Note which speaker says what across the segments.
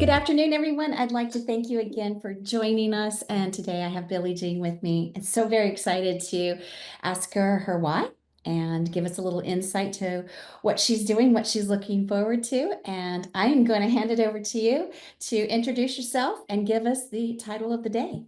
Speaker 1: Good afternoon, everyone. I'd like to thank you again for joining us. And today I have Billie Jean with me. And so very excited to ask her why and give us a little insight to what she's doing, what she's looking forward to. And I am going to hand it over to you to introduce yourself and give us the title of the day.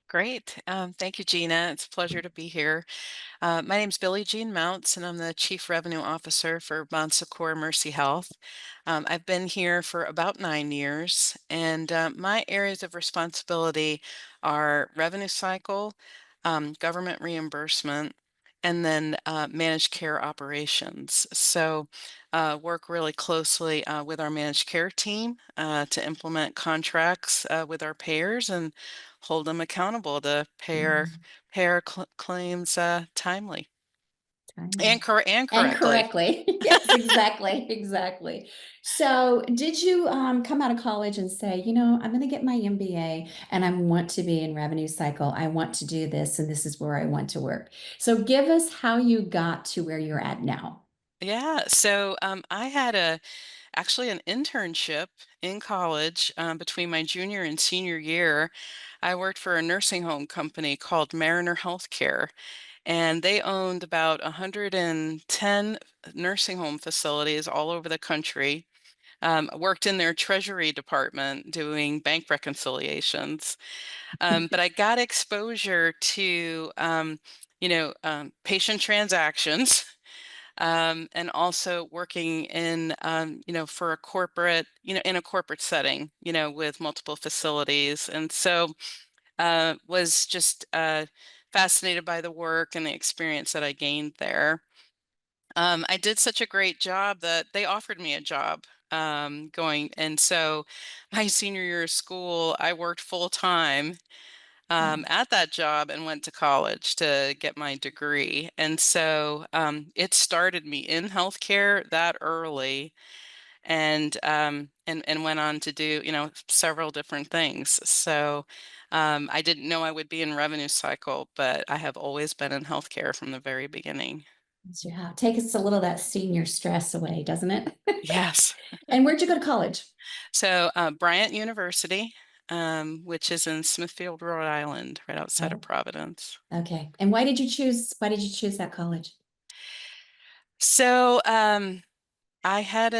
Speaker 2: Great. Thank you, Gina. It's a pleasure to be here. My name's Billie Jean Mounts, and I'm the Chief Revenue Officer for Bon Secours Mercy Health. I've been here for about 9 years, and my areas of responsibility are revenue cycle, government reimbursement, and then managed care operations. So, work really closely with our managed care team to implement contracts with our payers and hold them accountable to pay our claims timely
Speaker 1: Timely.
Speaker 2: and
Speaker 1: And
Speaker 2: correctly.
Speaker 1: correctly. Yes, exactly, exactly. So, did you come out of college and say, I'm going to get my MBA and I want to be in revenue cycle. I want to do this, and this is where I want to work. So, give us how you got to where you're at now.
Speaker 2: Yeah, so I had actually an internship in college between my junior and senior year. I worked for a nursing home company called Mariner Healthcare, and they owned about 110 nursing home facilities all over the country. Worked in their treasury department doing bank reconciliations. But I got exposure to, patient transactions, and also working in, for a corporate, in a corporate setting, with multiple facilities. And so was just fascinated by the work and the experience that I gained there. I did such a great job that they offered me a job going. And so my senior year of school, I worked full time
Speaker 1: Wow.
Speaker 2: at that job and went to college to get my degree. And so it started me in healthcare that early and went on to do, several different things. So I didn't know I would be in revenue cycle, but I have always been in healthcare from the very beginning.
Speaker 1: Yes, you have. Take us a little of that senior stress away, doesn't it?
Speaker 2: Yes.
Speaker 1: And where'd you go to college?
Speaker 2: So Bryant University, which is in Smithfield, Rhode Island, right outside of
Speaker 1: Oh,
Speaker 2: Providence.
Speaker 1: okay. And why did you choose that college?
Speaker 2: So I had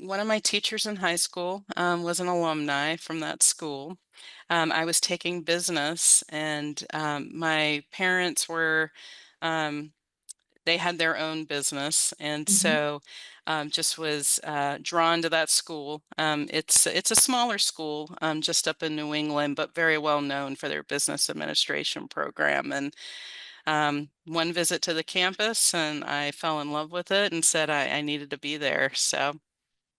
Speaker 2: one of my teachers in high school was an alumni from that school. I was taking business, and my parents were um, they had their own business, and
Speaker 1: Mhm.
Speaker 2: so just was drawn to that school. It's a smaller school, just up in New England, but very well known for their business administration program. And one visit to the campus, and I fell in love with it and said I needed to be there. So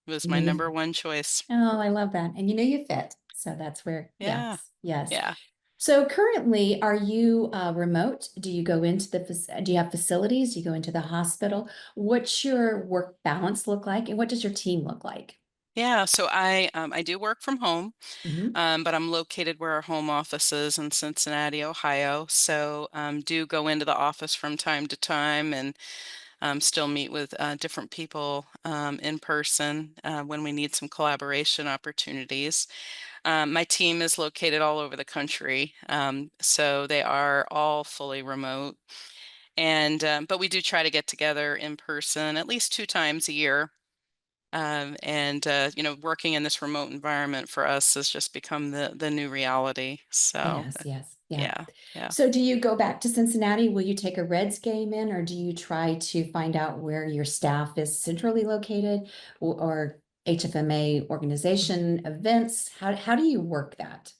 Speaker 2: it was
Speaker 1: You
Speaker 2: my
Speaker 1: knew you
Speaker 2: number one choice.
Speaker 1: Oh, I love that. And you know you fit. So that's where,
Speaker 2: Yeah,
Speaker 1: yes, yes.
Speaker 2: yeah.
Speaker 1: So currently, are you remote? Do you go into do you have facilities? Do you go into the hospital? What's your work balance look like? And what does your team look like?
Speaker 2: Yeah, so I do work from home,
Speaker 1: Mhm.
Speaker 2: but I'm located where our home office is in Cincinnati, Ohio. So do go into the office from time to time and still meet with different people in person when we need some collaboration opportunities. My team is located all over the country, so they are all fully remote. And but we do try to get together in person at least 2 times a year. And working in this remote environment for us has just become the new reality. So
Speaker 1: Yes, yes, yeah.
Speaker 2: yeah, yeah.
Speaker 1: So do you go back to Cincinnati? Will you take a Reds game in, or do you try to find out where your staff is centrally located or HFMA organization events? How do you work that?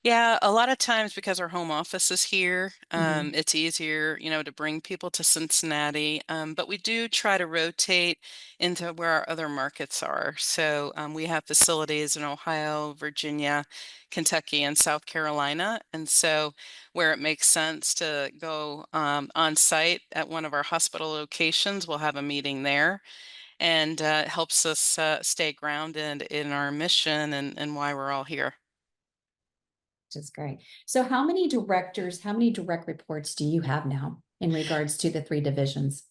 Speaker 2: Yeah, a lot of times because our home office is here,
Speaker 1: Mhm.
Speaker 2: it's easier, to bring people to Cincinnati. But we do try to rotate into where our other markets are. So we have facilities in Ohio, Virginia, Kentucky, and South Carolina. And so where it makes sense to go on site at one of our hospital locations, we'll have a meeting there. And it helps us stay grounded in our mission and why we're all here.
Speaker 1: Which is great. So how many direct reports do you have now in regards to the three divisions?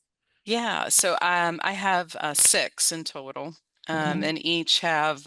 Speaker 2: Yeah, so I have 6 in total.
Speaker 1: Okay.
Speaker 2: and each have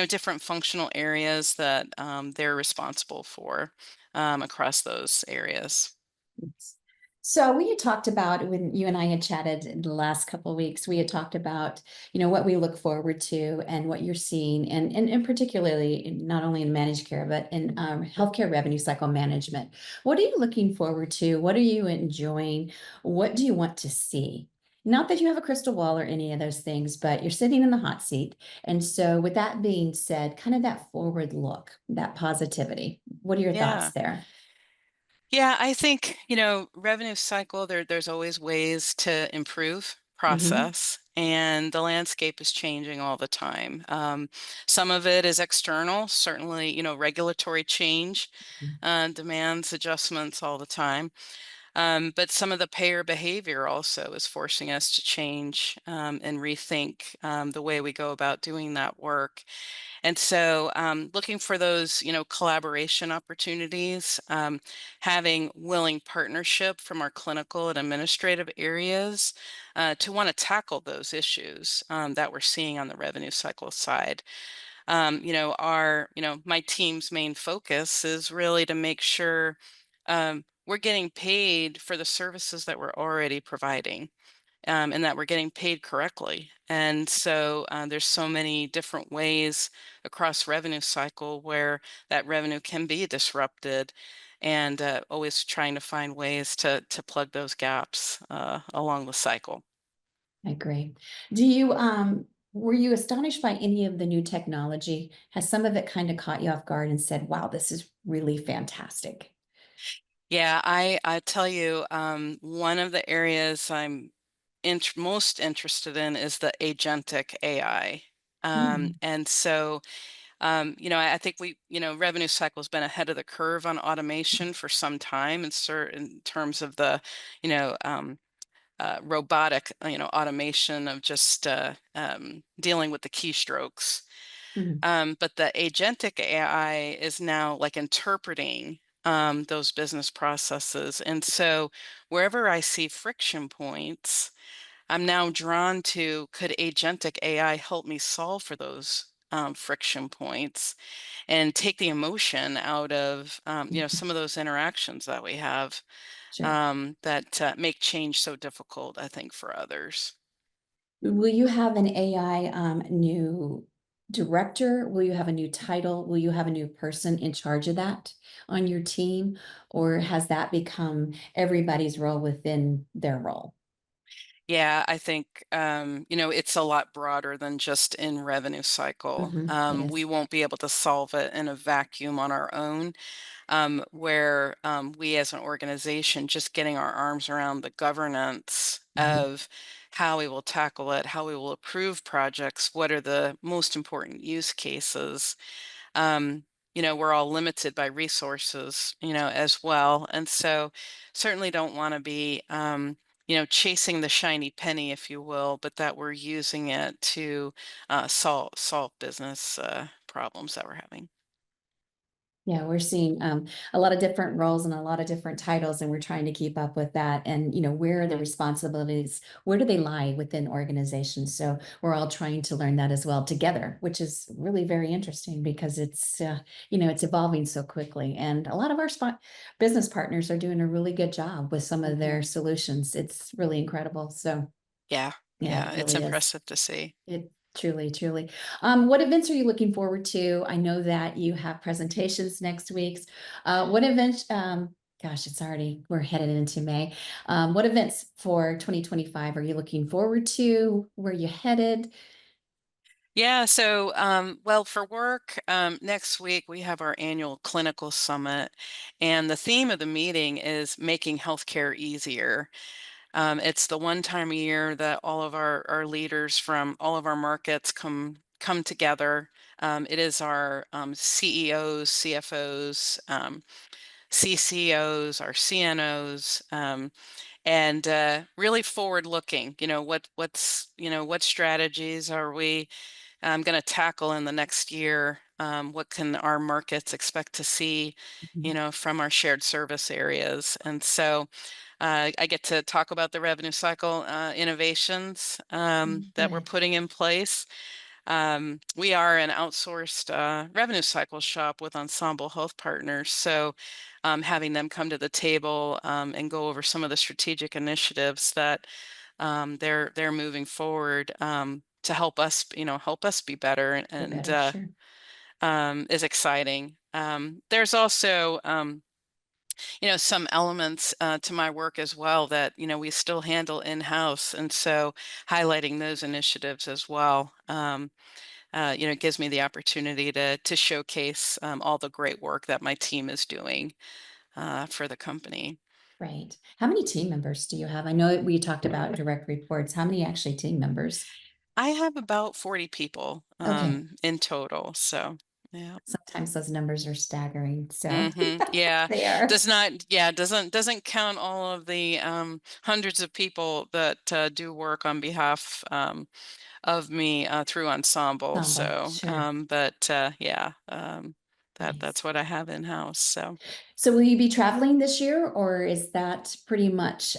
Speaker 2: different functional areas that they're responsible for across those areas.
Speaker 1: Yes. So we had talked about when you and I had chatted in the last couple of weeks, we had talked about, what we look forward to and what you're seeing, and particularly not only in managed care, but in healthcare revenue cycle management. What are you looking forward to? What are you enjoying? What do you want to see? Not that you have a crystal ball or any of those things, but you're sitting in the hot seat. And so, with that being said, kind of that forward look, that positivity. What are your thoughts
Speaker 2: Yeah.
Speaker 1: there?
Speaker 2: Yeah, I think, revenue cycle, there's always ways to improve
Speaker 1: Hmm.
Speaker 2: process, and the landscape is changing all the time. Some of it is external, certainly, regulatory change demands adjustments all the time. But some of the payer behavior also is forcing us to change and rethink the way we go about doing that work. And so, looking for those, collaboration opportunities, having willing partnership from our clinical and administrative areas to want to tackle those issues that we're seeing on the revenue cycle side. My team's main focus is really to make sure we're getting paid for the services that we're already providing, and that we're getting paid correctly. And so there's so many different ways across revenue cycle where that revenue can be disrupted, and always trying to find ways to plug those gaps along the cycle.
Speaker 1: I agree. Do you, were you astonished by any of the new technology? Has some of it kind of caught you off guard and said, wow, this is really fantastic?
Speaker 2: Yeah, I tell you, one of the areas I'm most interested in is the agentic AI.
Speaker 1: Hmm.
Speaker 2: And so I think revenue cycle has been ahead of the curve on automation for some time in certain terms of the, you know, um, robotic, automation of just dealing with the keystrokes.
Speaker 1: Hmm.
Speaker 2: But the agentic AI is now like interpreting those business processes. And so wherever I see friction points, I'm now drawn to, could agentic AI help me solve for those friction points and take the emotion out of some of those interactions that we have
Speaker 1: Sure.
Speaker 2: that make change so difficult, I think, for others.
Speaker 1: Will you have an AI new director? Will you have a new title? Will you have a new person in charge of that on your team? Or has that become everybody's role within their role?
Speaker 2: Yeah, I think it's a lot broader than just in revenue cycle.
Speaker 1: Hmm. It
Speaker 2: We
Speaker 1: is.
Speaker 2: won't be able to solve it in a vacuum on our own. Where we as an organization just getting our arms around the governance
Speaker 1: Mhm.
Speaker 2: of how we will tackle it, how we will approve projects, what are the most important use cases. Um, we're all limited by resources, as well. And so certainly don't want to be, chasing the shiny penny, if you will, but that we're using it to solve business problems that we're having.
Speaker 1: Yeah, we're seeing a lot of different roles and a lot of different titles, and we're trying to keep up with that. And where are the
Speaker 2: Mhm.
Speaker 1: responsibilities? Where do they lie within organizations? So we're all trying to learn that as well together, which is really very interesting because it's evolving so quickly. And a lot of our business partners are doing a really good job with some of
Speaker 2: Mhm.
Speaker 1: their solutions. It's really incredible. So
Speaker 2: Yeah,
Speaker 1: yeah,
Speaker 2: yeah,
Speaker 1: it
Speaker 2: it's
Speaker 1: really is.
Speaker 2: impressive to see.
Speaker 1: It truly, truly. What events are you looking forward to? I know that you have presentations next week. What events? Gosh, we're headed into May. What events for 2025 are you looking forward to? Where are you headed?
Speaker 2: Yeah, so well, for work, next week we have our annual clinical summit, and the theme of the meeting is making healthcare easier. It's the one time a year that all of our leaders from all of our markets come together. It is our CEOs, CFOs, CCOs, our CNOs, and really forward looking. What strategies are we going to tackle in the next year what can our markets expect to see,
Speaker 1: Mhm.
Speaker 2: from our shared service areas. And so I get to talk about the revenue cycle innovations that we're
Speaker 1: Good.
Speaker 2: putting in place. We are an outsourced revenue cycle shop with Ensemble Health Partners. So having them come to the table and go over some of the strategic initiatives that they're moving forward to help us, help us be better
Speaker 1: Be
Speaker 2: and
Speaker 1: better, sure.
Speaker 2: is exciting. There's also some elements to my work as well that, we still handle in-house. And so highlighting those initiatives as well, gives me the opportunity to showcase all the great work that my team is doing for the company.
Speaker 1: Right. How many team members do you have? I know we talked about direct reports. How many actually team members?
Speaker 2: I have about 40 people
Speaker 1: Okay.
Speaker 2: in total. So, yeah.
Speaker 1: Sometimes those numbers are staggering. So
Speaker 2: Yeah.
Speaker 1: they are.
Speaker 2: Doesn't count all of the hundreds of people that do work on behalf of me through Ensemble.
Speaker 1: Ensemble,
Speaker 2: So,
Speaker 1: sure.
Speaker 2: but yeah,
Speaker 1: Nice.
Speaker 2: that's what I have in house. So.
Speaker 1: So will you be traveling this year, or is that pretty much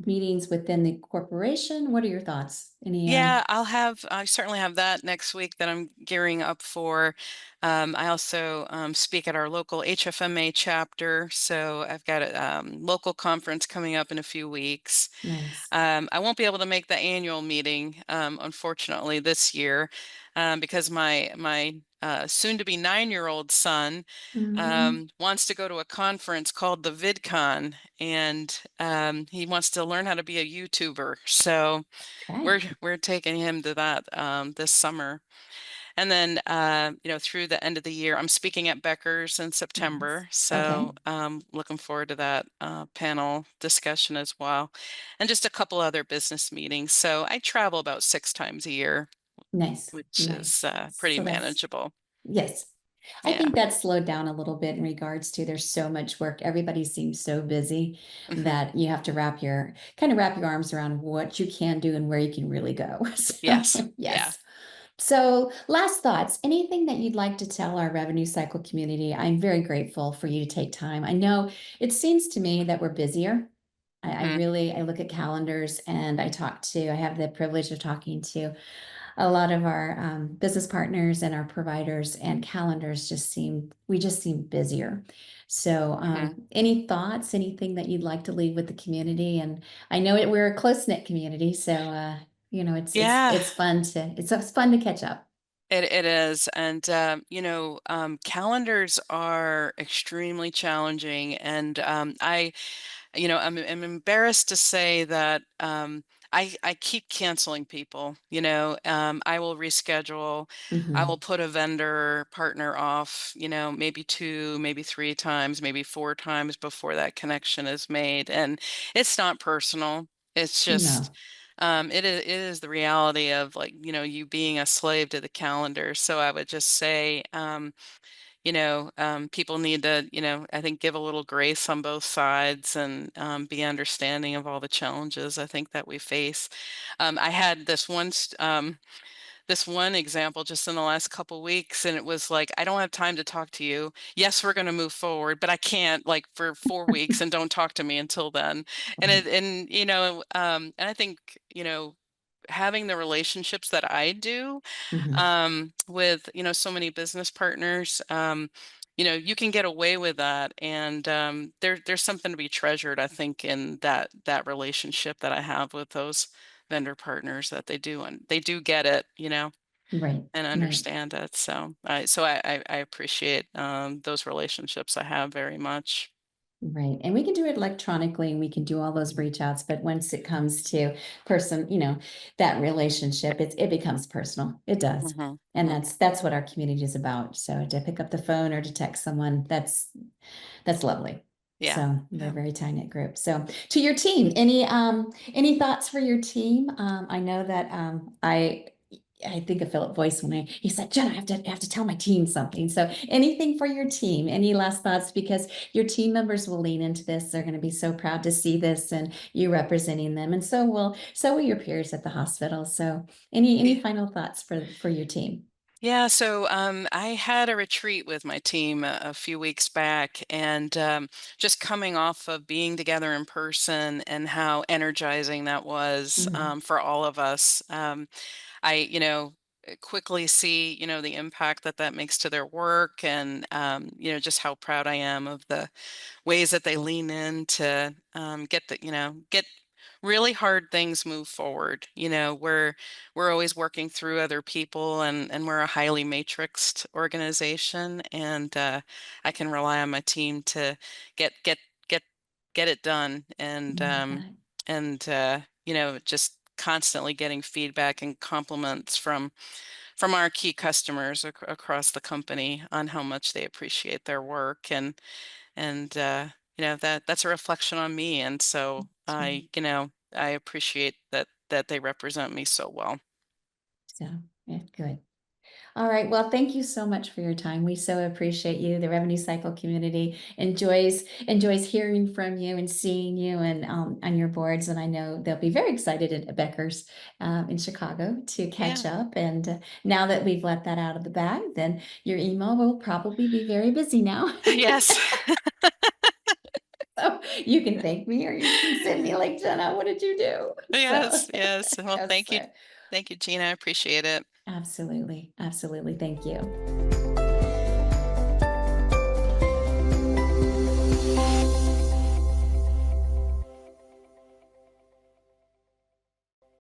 Speaker 1: meetings within the corporation? What are your thoughts? Any
Speaker 2: Yeah, I certainly have that next week that I'm gearing up for. I also speak at our local HFMA chapter, so I've got a local conference coming up in a few weeks.
Speaker 1: nice?
Speaker 2: I won't be able to make the annual meeting, unfortunately, this year, because my soon-to-be 9-year-old son
Speaker 1: Mhm.
Speaker 2: wants to go to a conference called the VidCon, and he wants to learn how to be a YouTuber. So
Speaker 1: Okay.
Speaker 2: we're taking him to that this summer. And then through the end of the year, I'm speaking at Becker's in
Speaker 1: Nice.
Speaker 2: September.
Speaker 1: Okay.
Speaker 2: So looking forward to that panel discussion as well. And just a couple other business meetings. So I travel about 6 times a year,
Speaker 1: Nice.
Speaker 2: which is
Speaker 1: Nice.
Speaker 2: pretty
Speaker 1: So that's
Speaker 2: manageable.
Speaker 1: yes. I
Speaker 2: Yeah.
Speaker 1: think that's slowed down a little bit in regards to there's so much work. Everybody seems so busy
Speaker 2: Hmm.
Speaker 1: that you have to wrap your arms around what you can do and where you can really go. So,
Speaker 2: Yes. Yeah.
Speaker 1: yes. So, last thoughts, anything that you'd like to tell our revenue cycle community? I'm very grateful for you to take time. I know it seems to me that we're busier.
Speaker 2: Hmm.
Speaker 1: I look at calendars and I have the privilege of talking to a lot of our business partners and our providers, and calendars we just seem busier. So,
Speaker 2: Hmm.
Speaker 1: any thoughts, anything that you'd like to leave with the community? And I know we're a close knit community, so
Speaker 2: Yeah.
Speaker 1: it's fun to catch up.
Speaker 2: It is, and calendars are extremely challenging, and I'm embarrassed to say that I keep canceling people. I will reschedule. I will
Speaker 1: Hmm.
Speaker 2: put a vendor partner off. Maybe two, maybe three times, maybe four times before that connection is made, and it's not personal. It's just.
Speaker 1: No,
Speaker 2: It is the reality of, like, you being a slave to the calendar. So I would just say, people need to, I think, give a little grace on both sides and be understanding of all the challenges I think that we face. I had this one example just in the last couple weeks, and it was like, I don't have time to talk to you. Yes, we're going to move forward, but I can't, like, for 4 weeks, and don't talk to me until then. And
Speaker 1: right.
Speaker 2: and I think, having the relationships that I do
Speaker 1: Hmm.
Speaker 2: with, so many business partners, you can get away with that. And there's something to be treasured, I think, in that relationship that I have with those vendor partners, that they do get it,
Speaker 1: Right,
Speaker 2: and
Speaker 1: right.
Speaker 2: understand it. So I appreciate those relationships I have very much.
Speaker 1: Right. And we can do it electronically and we can do all those reach outs, but once it comes to person, that relationship, it becomes personal. It does.
Speaker 2: Hmm.
Speaker 1: And
Speaker 2: Hmm.
Speaker 1: that's what our community is about. So to pick up the phone or to text someone, that's lovely.
Speaker 2: Yeah.
Speaker 1: So we're a
Speaker 2: Yeah.
Speaker 1: very tight knit group. So to your team, any thoughts for your team? I know that I think of Philip Boyce when he said, Jen, I have to tell my team something. So anything for your team, any last thoughts? Because your team members will lean into this. They're going to be so proud to see this and you representing them. And so will your peers at the hospital. So any
Speaker 2: Yeah.
Speaker 1: final thoughts for your team?
Speaker 2: Yeah, so I had a retreat with my team a few weeks back, and just coming off of being together in person and how energizing that was
Speaker 1: Mhm.
Speaker 2: for all of us. I, quickly see, the impact that that makes to their work, and just how proud I am of the ways that they lean in to get really hard things move forward. We're always working through other people, and we're a highly matrixed organization, and I can rely on my team to get get get get it done, and
Speaker 1: Love that.
Speaker 2: just constantly getting feedback and compliments from our key customers across the company on how much they appreciate their work, and that's a reflection on me, and so
Speaker 1: That's great.
Speaker 2: I appreciate that they represent me so well.
Speaker 1: So, yeah, good. All right. Well, thank you so much for your time. We so appreciate you. The revenue cycle community enjoys hearing from you and seeing you and on your boards. And I know they'll be very excited at Becker's in Chicago to
Speaker 2: Yeah.
Speaker 1: catch up. And now that we've let that out of the bag, then your email will probably be very busy now.
Speaker 2: Yes.
Speaker 1: So you can thank me or you can send me like, Jenna, what did you do? So
Speaker 2: Yes, yes. Well,
Speaker 1: yes,
Speaker 2: thank you. Thank you, Gina. I appreciate it.
Speaker 1: absolutely, absolutely. Thank you.